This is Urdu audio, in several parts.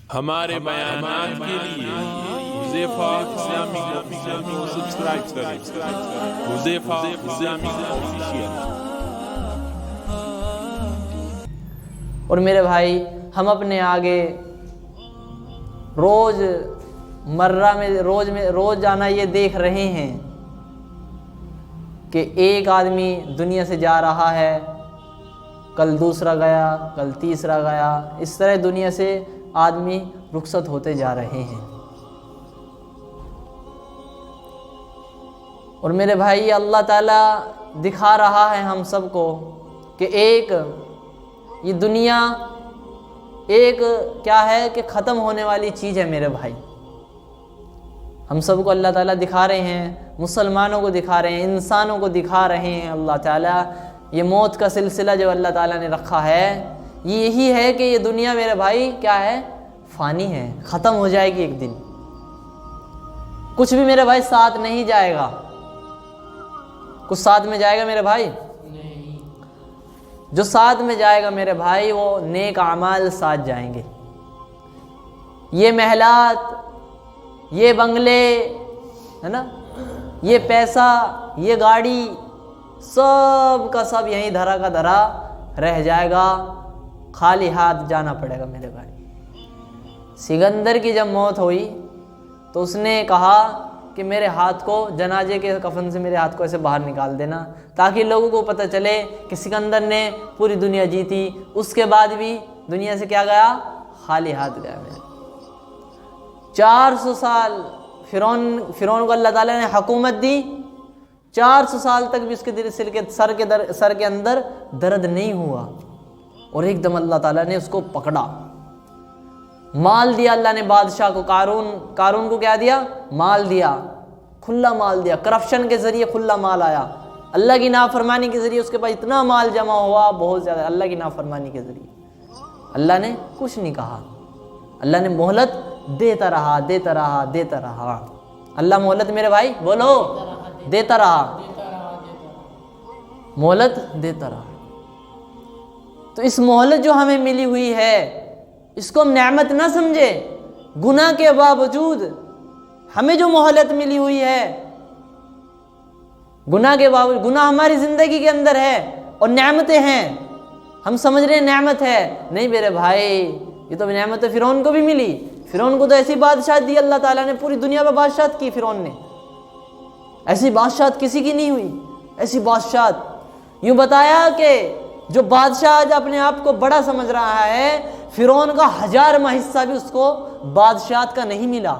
ہمارے بیانات کے لیے حذیفہ اسلامک آفیشیل کو سبسکرائب کریں۔ Huzaifa Islamic official. اور میرے بھائی، ہم اپنے آگے روز جانا یہ دیکھ رہے ہیں کہ ایک آدمی دنیا سے جا رہا ہے، کل دوسرا گیا، کل تیسرا گیا، اس طرح دنیا سے آدمی رخصت ہوتے جا رہے ہیں۔ اور میرے بھائی، اللہ تعالیٰ دکھا رہا ہے ہم سب کو کہ یہ دنیا ایک کیا ہے کہ ختم ہونے والی چیز ہے میرے بھائی۔ ہم سب کو اللہ تعالیٰ دکھا رہے ہیں، مسلمانوں کو دکھا رہے ہیں، انسانوں کو دکھا رہے ہیں اللہ تعالیٰ، یہ موت کا سلسلہ جو اللہ تعالیٰ نے رکھا ہے یہ یہی ہے کہ یہ دنیا میرے بھائی کیا ہے، فانی ہے، ختم ہو جائے گی ایک دن۔ کچھ بھی میرے بھائی ساتھ نہیں جائے گا۔ کچھ ساتھ میں جائے گا میرے بھائی؟ نہیں۔ جو ساتھ میں جائے گا میرے بھائی وہ نیک اعمال ساتھ جائیں گے۔ یہ محلات، یہ بنگلے ہے نا، یہ پیسہ، یہ گاڑی، سب کا سب یہیں دھرا کا دھرا رہ جائے گا، خالی ہاتھ جانا پڑے گا میرے بھائی۔ سکندر کی جب موت ہوئی تو اس نے کہا کہ میرے ہاتھ کو جنازے کے کفن سے میرے ہاتھ کو ایسے باہر نکال دینا، تاکہ لوگوں کو پتہ چلے کہ سکندر نے پوری دنیا جیتی، اس کے بعد بھی دنیا سے کیا گیا، خالی ہاتھ گیا۔ 400 سال فرعون کو اللہ تعالیٰ نے حکومت دی، 400 سال تک بھی اس کے سر کے اندر درد نہیں ہوا، اور ایک دم اللہ تعالیٰ نے اس کو پکڑا، مال دیا اللہ نے بادشاہ کو۔ قارون کو کیا دیا؟ مال دیا، کھلا مال دیا، کرپشن کے ذریعے کھلا مال آیا، اللہ کی نافرمانی کے ذریعے اس کے پاس اتنا مال جمع ہوا، بہت زیادہ، اللہ کی نافرمانی کے ذریعے۔ اللہ نے کچھ نہیں کہا، اللہ نے مہلت دیتا رہا۔ اللہ مہلت میرے بھائی بولو، دیتا رہا، مہلت دیتا رہا۔ تو اس مہلت جو ہمیں ملی ہوئی ہے اس کو ہم نعمت نہ سمجھے۔ گناہ کے باوجود ہمیں جو مہلت ملی ہوئی ہے، گناہ کے باوجود، گناہ ہماری زندگی کے اندر ہے اور نعمتیں ہیں، ہم سمجھ رہے ہیں نعمت ہے، نہیں میرے بھائی، یہ تو نعمت فرعون کو بھی ملی۔ فرعون کو تو ایسی بادشاہت دی اللہ تعالیٰ نے، پوری دنیا پہ بادشاہت کی فرعون نے، ایسی بادشاہت کسی کی نہیں ہوئی، ایسی بادشاہت۔ یوں بتایا کہ جو بادشاہ آج اپنے آپ کو بڑا سمجھ رہا ہے، فرعون کا 1000واں حصہ بھی اس کو بادشاہت کا نہیں ملا۔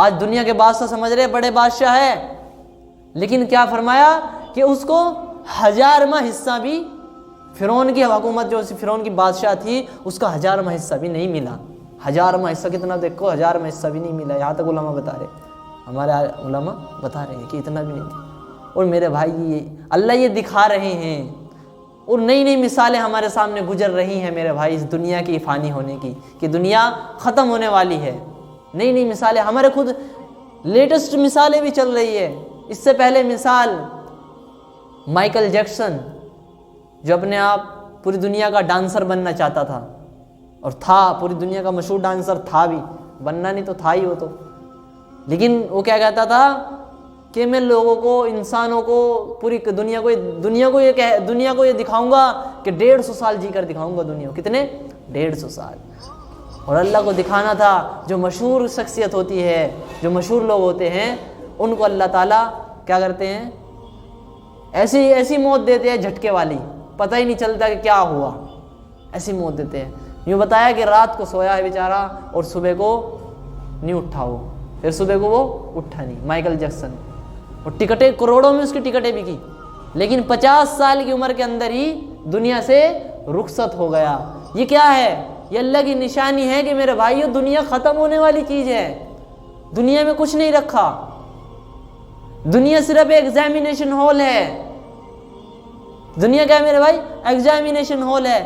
آج دنیا کے بادشاہ سمجھ رہے بڑے بادشاہ ہے، لیکن کیا فرمایا کہ اس کو 1000واں حصہ بھی فرعون کی حکومت، جو فرعون کی بادشاہ تھی، اس کا 1000واں حصہ بھی نہیں ملا۔ 1000واں حصہ کتنا دیکھو، 1000واں حصہ بھی نہیں ملا، یہاں تک علماء بتا رہے، ہمارے علماء بتا رہے ہیں کہ اتنا بھی نہیں تھا۔ اور میرے بھائی، اللہ یہ دکھا رہے ہیں، اور نئی نئی مثالیں ہمارے سامنے گزر رہی ہیں میرے بھائی، اس دنیا کی فانی ہونے کی، کہ دنیا ختم ہونے والی ہے۔ نئی نئی مثالیں، ہمارے خود لیٹسٹ مثالیں بھی چل رہی ہے۔ اس سے پہلے مثال مائیکل جیکسن، جو اپنے آپ پوری دنیا کا ڈانسر بننا چاہتا تھا، اور تھا، پوری دنیا کا مشہور ڈانسر تھا بھی، بننا نہیں تو تھا ہی وہ تو، لیکن وہ کیا کہتا تھا کہ میں لوگوں کو، انسانوں کو، پوری دنیا کو یہ دکھاؤں گا کہ 150 سال جی کر دکھاؤں گا دنیا کو۔ کتنے؟ 150 سال۔ اور اللہ کو دکھانا تھا، جو مشہور شخصیت ہوتی ہے، جو مشہور لوگ ہوتے ہیں، ان کو اللہ تعالیٰ کیا کرتے ہیں، ایسی موت دیتے ہیں جھٹکے والی، پتہ ہی نہیں چلتا کہ کیا ہوا، ایسی موت دیتے ہیں۔ یوں بتایا کہ رات کو سویا ہے بیچارہ اور صبح کو نہیں اٹھا، وہ پھر صبح کو وہ اٹھا نہیں، مائیکل جیکسن، اور ٹکٹیں کروڑوں میں اس کی ٹکٹیں بکی، لیکن 50 سال کی عمر کے اندر ہی دنیا سے رخصت ہو گیا۔ یہ کیا ہے؟ یہ اللہ کی نشانی ہے کہ میرے بھائیو، دنیا ختم ہونے والی چیز ہے، دنیا میں کچھ نہیں رکھا، دنیا صرف ایگزامینیشن ہال ہے۔ دنیا کیا ہے میرے بھائی؟ ایگزامینیشن ہال ہے۔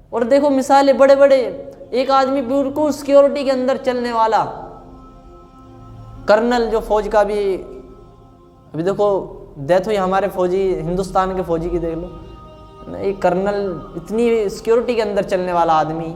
اور دیکھو مثالیں بڑے بڑے، ایک آدمی بالکل سیکیورٹی کے اندر چلنے والا، کرنل، جو فوج کا بھی، ابھی دیکھو ڈیتھ ہوئی ہمارے فوجی، ہندوستان کے فوجی کی، دیکھ لو، ایک کرنل، اتنی سیکیورٹی کے اندر چلنے والا آدمی،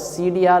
CDR